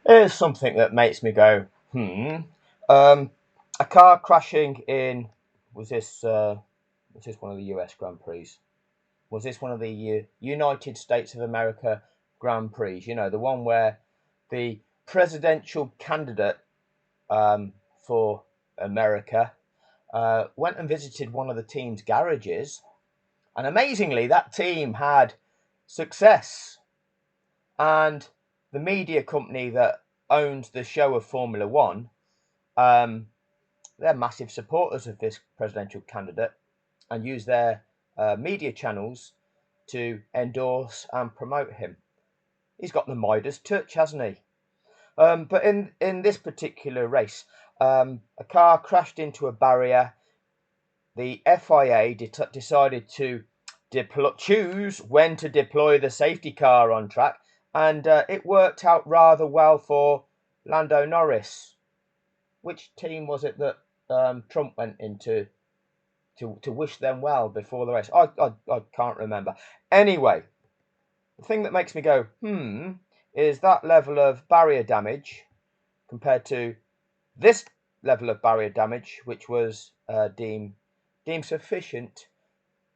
Here's something that makes me go, a car crashing in, was this one of the US Grand Prix? Was this one of the United States of America Grand Prix? You know, the one where the presidential candidate for America went and visited one of the team's garages, and amazingly, that team had success. And the media company that owns the show of Formula One, they're massive supporters of this presidential candidate and use their media channels to endorse and promote him. He's got the Midas touch, hasn't he? But in this particular race, a car crashed into a barrier. The FIA decided to choose when to deploy the safety car on track, and it worked out rather well for Lando Norris. Which team was it that Trump went into to wish them well before the race? I can't remember. Anyway, the thing that makes me go, is that level of barrier damage compared to this level of barrier damage, which was deemed sufficient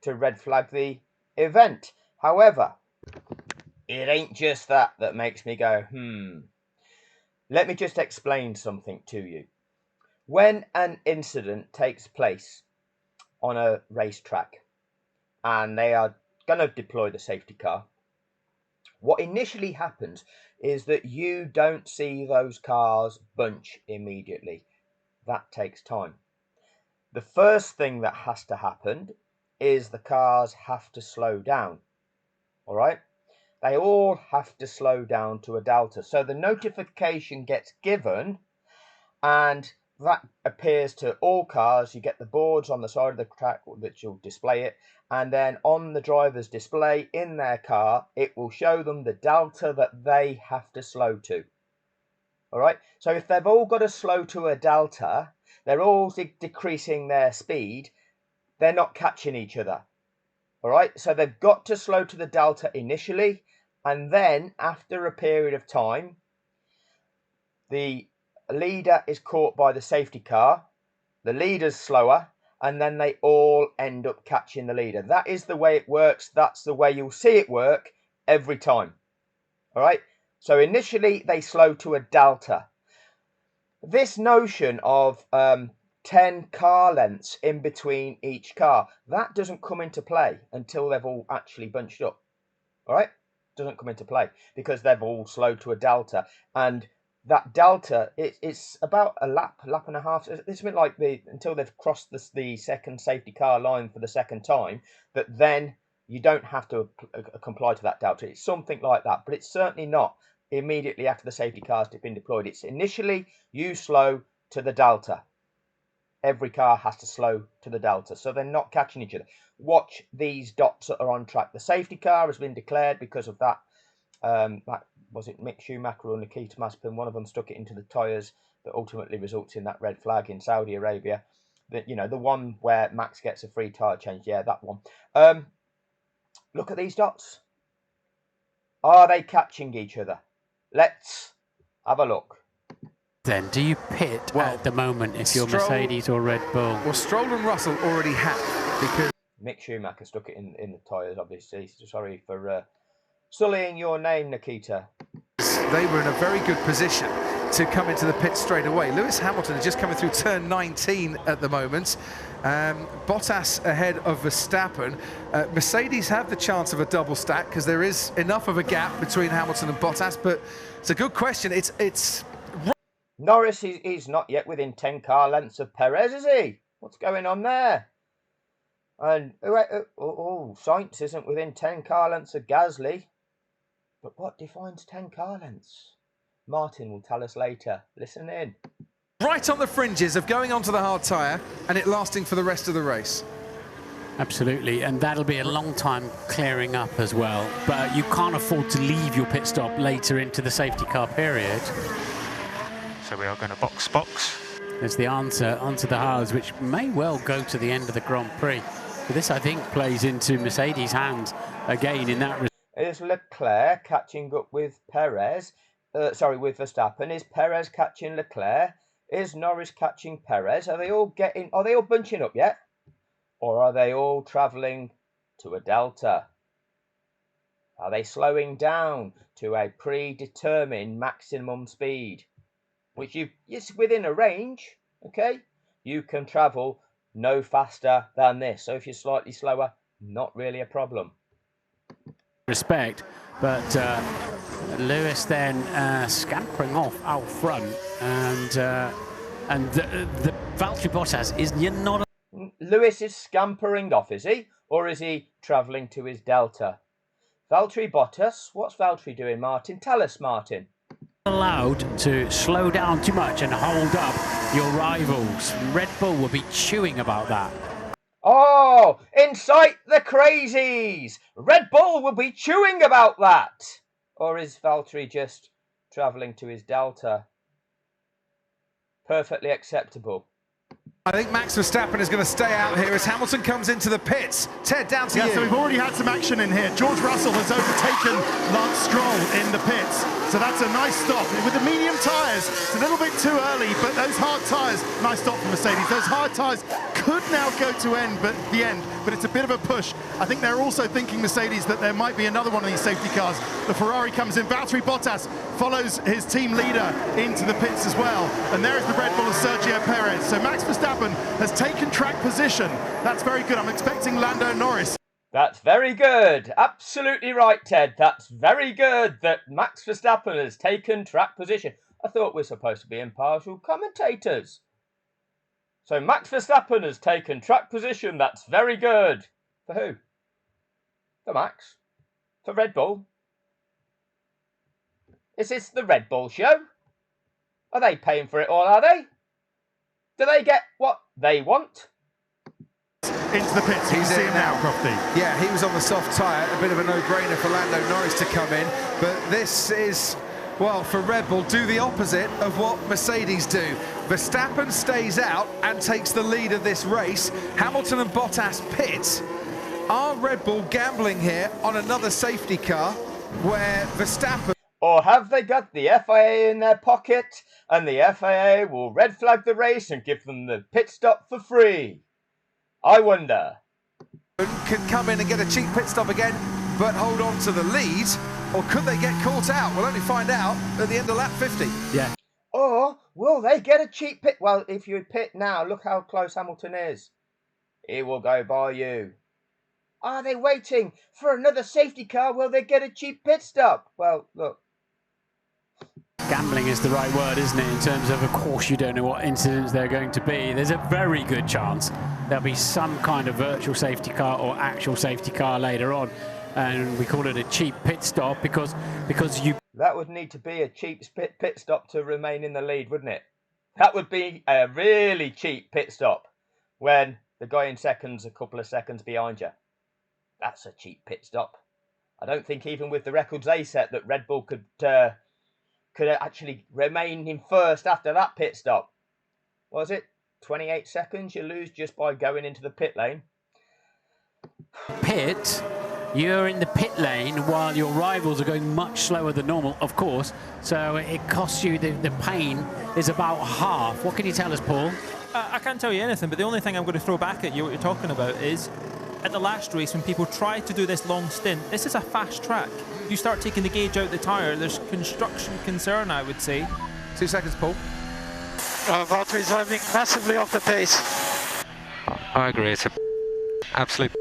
to red flag the event. However, it ain't just that makes me go, Let me just explain something to you. When an incident takes place on a racetrack and they are going to deploy the safety car, what initially happens is that you don't see those cars bunch immediately. That takes time. The first thing that has to happen is the cars have to slow down. All right? They all have to slow down to a delta. So the notification gets given, and that appears to all cars. You get the boards on the side of the track that will display it, and then on the driver's display in their car, it will show them the delta that they have to slow to. All right, so if they've all got to slow to a delta, they're all decreasing their speed, they're not catching each other. All right, so they've got to slow to the delta initially, and then after a period of time, the leader is caught by the safety car, the leader's slower, and then they all end up catching the leader. That is the way it works. That's the way you'll see it work every time. All right, so initially they slow to a delta. This notion of 10 car lengths in between each car, that doesn't come into play until they've all actually bunched up. All right, doesn't come into play because they've all slowed to a delta, and that delta it's about a lap and a half. It's a bit like until they've crossed the second safety car line for the second time, that then you don't have to comply to that delta. It's something like that, but it's certainly not immediately after the safety car's been deployed. It's initially you slow to the delta. Every car has to slow to the delta, so they're not catching each other. Watch these dots that are on track. The safety car has been declared because of that. That was it, Mick Schumacher or Nikita Mazepin. One of them stuck it into the tyres that ultimately results in that red flag in Saudi Arabia. The one where Max gets a free tyre change. Yeah, that one. Look at these dots. Are they catching each other? Let's have a look. Then, do you pit at the moment if you're Mercedes or Red Bull? Well, Stroll and Russell already have, because Mick Schumacher stuck it in the tyres, obviously. Sorry for sullying your name, Nikita. They were in a very good position to come into the pit straight away. Lewis Hamilton is just coming through turn 19 at the moment. Bottas ahead of Verstappen. Mercedes have the chance of a double stack because there is enough of a gap between Hamilton and Bottas, but it's a good question. It's Norris is not yet within 10 car lengths of Perez, is he? What's going on there? And Sainz isn't within 10 car lengths of Gasly. But what defines 10 car lengths? Martin will tell us later. Listen in. Right on the fringes of going onto the hard tyre and it lasting for the rest of the race. Absolutely, and that'll be a long time clearing up as well. But you can't afford to leave your pit stop later into the safety car period. So we are going to box. There's the answer onto the hards, which may well go to the end of the Grand Prix. But this, I think, plays into Mercedes' hands again in that. Is Leclerc catching up with Perez? with Verstappen? Is Perez catching Leclerc? Is Norris catching Perez? Are they all bunching up yet? Or are they all travelling to a delta? Are they slowing down to a predetermined maximum speed? Which it's within a range, okay? You can travel no faster than this. So if you're slightly slower, not really a problem. Respect, but Lewis then scampering off out front, and the Valtteri Bottas is not. Lewis is scampering off, is he? Or is he travelling to his delta? Valtteri Bottas, what's Valtteri doing, Martin? Tell us, Martin. Allowed to slow down too much and hold up your rivals. Red Bull will be chewing about that. Oh, incite the crazies! Red Bull will be chewing about that! Or is Valtteri just travelling to his delta? Perfectly acceptable. I think Max Verstappen is going to stay out here as Hamilton comes into the pits. Ted, down to you. So we've already had some action in here. George Russell has overtaken Lance Stroll in the pits. So that's a nice stop. With the medium tyres, it's a little bit too early, but those hard tyres, nice stop from Mercedes. Those hard tyres could now go to the end, but it's a bit of a push. I think they're also thinking, Mercedes, that there might be another one of these safety cars. The Ferrari comes in. Valtteri Bottas follows his team leader into the pits as well. And there is the Red Bull of Sergio Perez. So Max Verstappen has taken track position. That's very good. I'm expecting Lando Norris. That's very good. Absolutely right, Ted. That's very good that Max Verstappen has taken track position. I thought we're supposed to be impartial commentators. So Max Verstappen has taken track position. That's very good. For who? For Max? For Red Bull? Is this the Red Bull show? Are they paying for it all, are they? Do they get what they want? Into the pits. He's in now, Crofty. Yeah, he was on the soft tyre. A bit of a no-brainer for Lando Norris to come in. But this is, well, for Red Bull, do the opposite of what Mercedes do. Verstappen stays out and takes the lead of this race. Hamilton and Bottas pit. Are Red Bull gambling here on another safety car where Verstappen... Or have they got the FIA in their pocket and the FIA will red flag the race and give them the pit stop for free? I wonder. Can come in and get a cheap pit stop again, but hold on to the lead, or could they get caught out? We'll only find out at the end of lap 50. Yeah. Or will they get a cheap pit? Well, if you pit now, look how close Hamilton is. He will go by you. Are they waiting for another safety car? Will they get a cheap pit stop? Well, look. Gambling is the right word, isn't it, in terms of course, you don't know what incidents they're going to be. There's a very good chance there'll be some kind of virtual safety car or actual safety car later on. And we call it a cheap pit stop because you... That would need to be a cheap pit stop to remain in the lead, wouldn't it? That would be a really cheap pit stop when the guy in second's a couple of seconds behind you. That's a cheap pit stop. I don't think even with the records they set that Red Bull could actually remain in first after that pit stop. Was it 28 seconds you lose just by going into the pit lane? You're in the pit lane while your rivals are going much slower than normal, of course. So it costs you, the pain is about half. What can you tell us, Paul? I can't tell you anything, but the only thing I'm going to throw back at you, what you're talking about, is at the last race when people try to do this long stint, this is a fast track. You start taking the gauge out the tyre, there's construction concern, I would say. 2 seconds, Paul. Valtteri's driving massively off the pace. I agree, it's a absolute...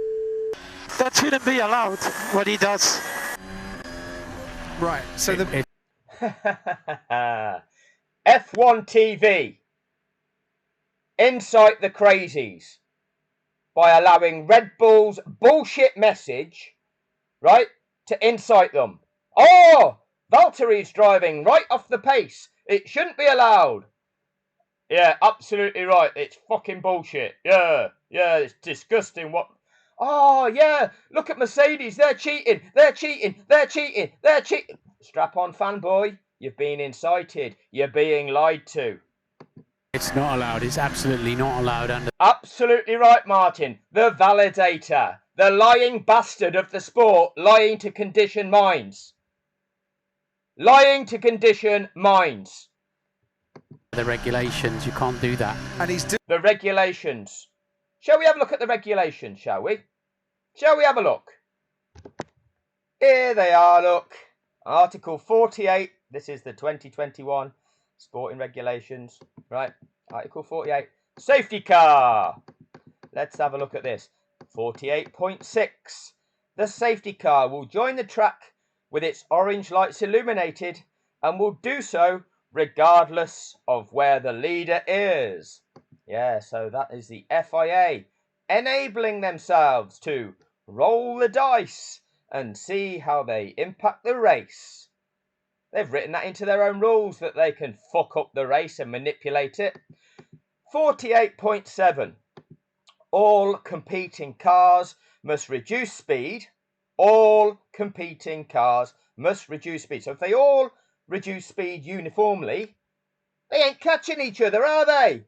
That shouldn't be allowed, what he does. Right, so the... F1 TV. Incite the crazies by allowing Red Bull's bullshit message, right, to incite them. Oh, Valtteri's driving right off the pace. It shouldn't be allowed. Yeah, absolutely right. It's fucking bullshit. Yeah, it's disgusting. What? Oh, yeah, look at Mercedes. They're cheating. They're cheating. They're cheating. They're cheating. Strap on, fanboy. You've been incited. You're being lied to. It's not allowed. It's absolutely not allowed. Under Absolutely right, Martin. The validator. The lying bastard of the sport, lying to condition minds. Lying to condition minds. The regulations, you can't do that. And he's doing The regulations. Shall we have a look at the regulations, shall we? Shall we have a look? Here they are, look. Article 48. This is the 2021 sporting regulations. Right, Article 48. Safety car. Let's have a look at this. 48.6. The safety car will join the track with its orange lights illuminated and will do so regardless of where the leader is. Yeah, so that is the FIA enabling themselves to roll the dice and see how they impact the race. They've written that into their own rules that they can fuck up the race and manipulate it. 48.7. All competing cars must reduce speed. All competing cars must reduce speed. So if they all reduce speed uniformly, they ain't catching each other, are they?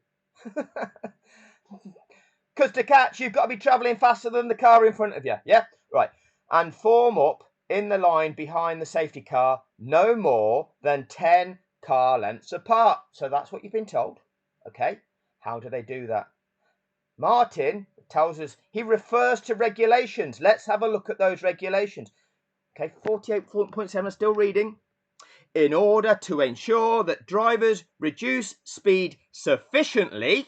Because to catch, you've got to be travelling faster than the car in front of you. Yeah? Right. And form up in the line behind the safety car no more than 10 car lengths apart. So that's what you've been told. Okay? How do they do that? Martin tells us he refers to regulations. Let's have a look at those regulations. Okay, 48.7, still reading. In order to ensure that drivers reduce speed sufficiently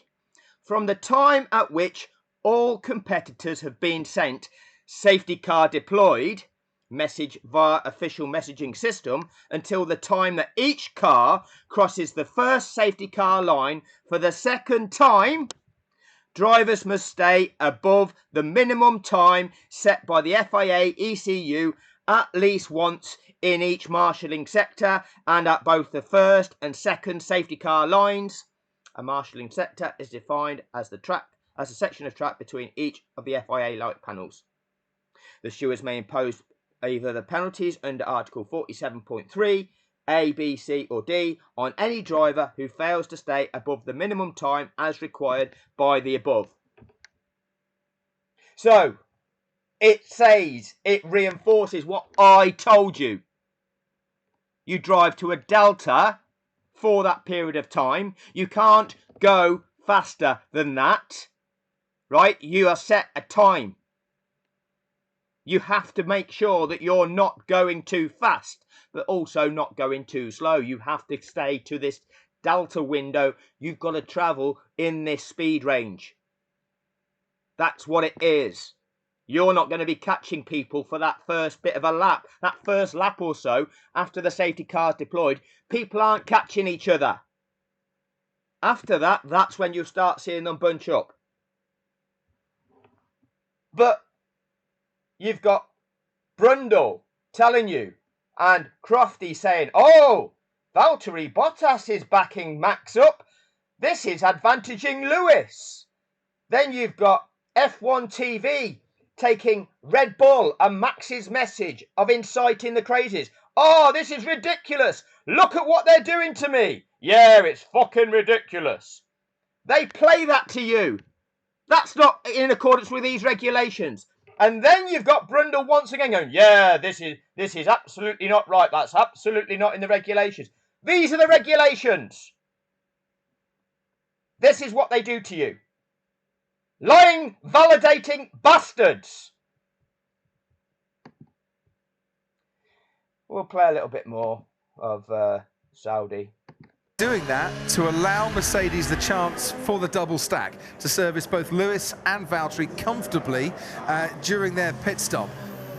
from the time at which all competitors have been sent safety car deployed message via official messaging system until the time that each car crosses the first safety car line for the second time, drivers must stay above the minimum time set by the FIA ECU at least once in each marshalling sector and at both the first and second safety car lines. A marshalling sector is defined as a section of track between each of the FIA light panels. The stewards may impose either the penalties under Article 47.3, A, B, C or D on any driver who fails to stay above the minimum time as required by the above. So, it reinforces what I told you. You drive to a delta for that period of time. You can't go faster than that, right? You are set a time. You have to make sure that you're not going too fast, but also not going too slow. You have to stay to this delta window. You've got to travel in this speed range. That's what it is. You're not going to be catching people for that first bit of a lap. That first lap or so, after the safety car's deployed, people aren't catching each other. After that, that's when you start seeing them bunch up. But you've got Brundle telling you, and Crofty saying, oh, Valtteri Bottas is backing Max up. This is advantaging Lewis. Then you've got F1 TV taking Red Bull and Max's message of inciting the crazies. Oh, this is ridiculous. Look at what they're doing to me. Yeah, it's fucking ridiculous. They play that to you. That's not in accordance with these regulations. And then you've got Brundle once again going, yeah, this is absolutely not right. That's absolutely not in the regulations. These are the regulations. This is what they do to you. Lying, validating bastards. We'll play a little bit more of Saudi. doing that to allow Mercedes the chance for the double stack to service both Lewis and Valtteri comfortably during their pit stop.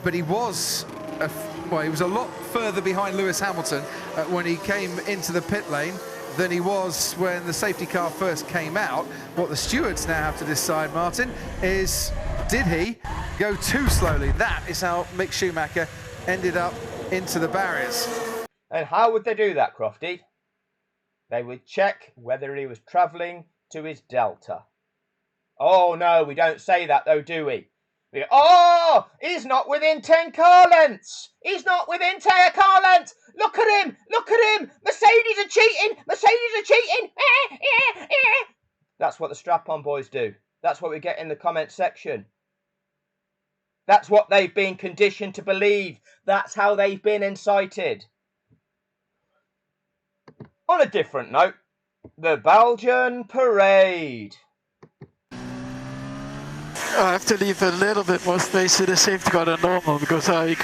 But he was a lot further behind Lewis Hamilton when he came into the pit lane than he was when the safety car first came out. What the stewards now have to decide, Martin, is did he go too slowly? That is how Mick Schumacher ended up into the barriers. And how would they do that, Crofty? They would check whether he was travelling to his delta. Oh no, we don't say that though, do we? We go, oh, he's not within 10 car lengths. He's not within 10 car lengths. Look at him. Look at him. Mercedes are cheating. Mercedes are cheating. That's what the strap-on boys do. That's what we get in the comment section. That's what they've been conditioned to believe. That's how they've been incited. On a different note, the Belgian parade. I have to leave a little bit more space to the safety car than normal because I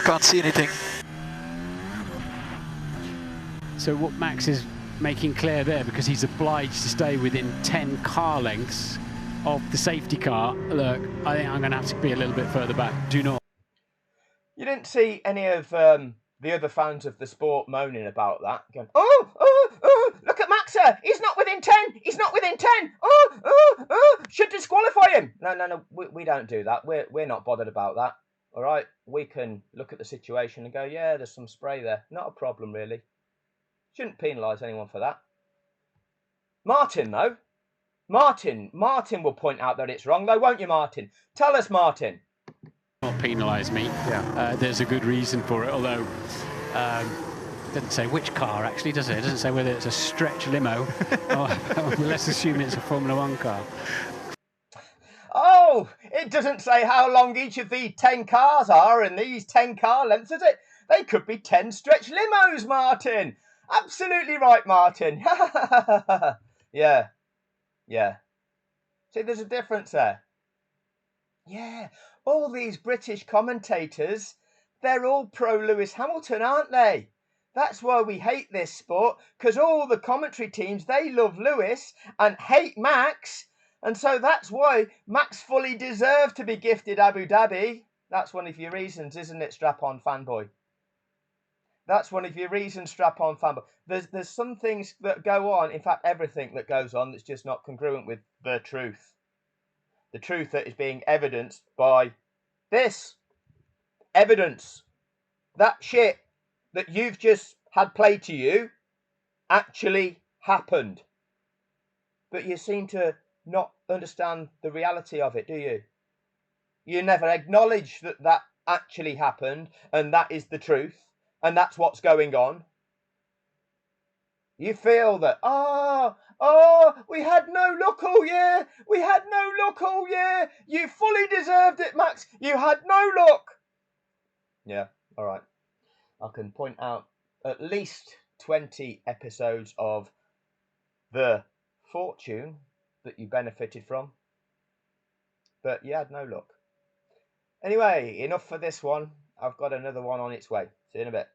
can't see anything. So what Max is making clear there, because he's obliged to stay within 10 car lengths of the safety car. Look, I think I'm going to have to be a little bit further back. Do not. You didn't see any of the other fans of the sport moaning about that, going, oh, look at Maxa, he's not within 10, he's not within 10, should disqualify him. No, we don't do that. We're not bothered about that. All right, we can look at the situation and go, yeah, there's some spray there. Not a problem, really. Shouldn't penalise anyone for that. Martin, though. Martin will point out that it's wrong, though, won't you, Martin? Tell us, Martin. Not penalise me. Yeah. There's a good reason for it, although it doesn't say which car, actually, does it? It doesn't say whether it's a stretch limo or let's assume it's a Formula 1 car. Oh, it doesn't say how long each of the 10 cars are in these 10 car lengths, does it? They could be 10 stretch limos, Martin. Absolutely right, Martin. Yeah. See, there's a difference there. Yeah, all these British commentators, they're all pro Lewis Hamilton, aren't they? That's why we hate this sport, because all the commentary teams, they love Lewis and hate Max. And so that's why Max fully deserved to be gifted Abu Dhabi. That's one of your reasons, isn't it, strap-on fanboy? That's one of your reasons, strap-on fanboy. There's some things that go on, in fact, everything that goes on that's just not congruent with the truth. The truth that is being evidenced by this. Evidence. That shit that you've just had played to you actually happened. But you seem to not understand the reality of it, do you? You never acknowledge that that actually happened and that is the truth and that's what's going on. You feel that, we had no luck all year. We had no luck all year. You fully deserved it, Max. You had no luck. Yeah, all right. I can point out at least 20 episodes of The Fortune that you benefited from. But you had no luck. Anyway, enough for this one. I've got another one on its way. See you in a bit.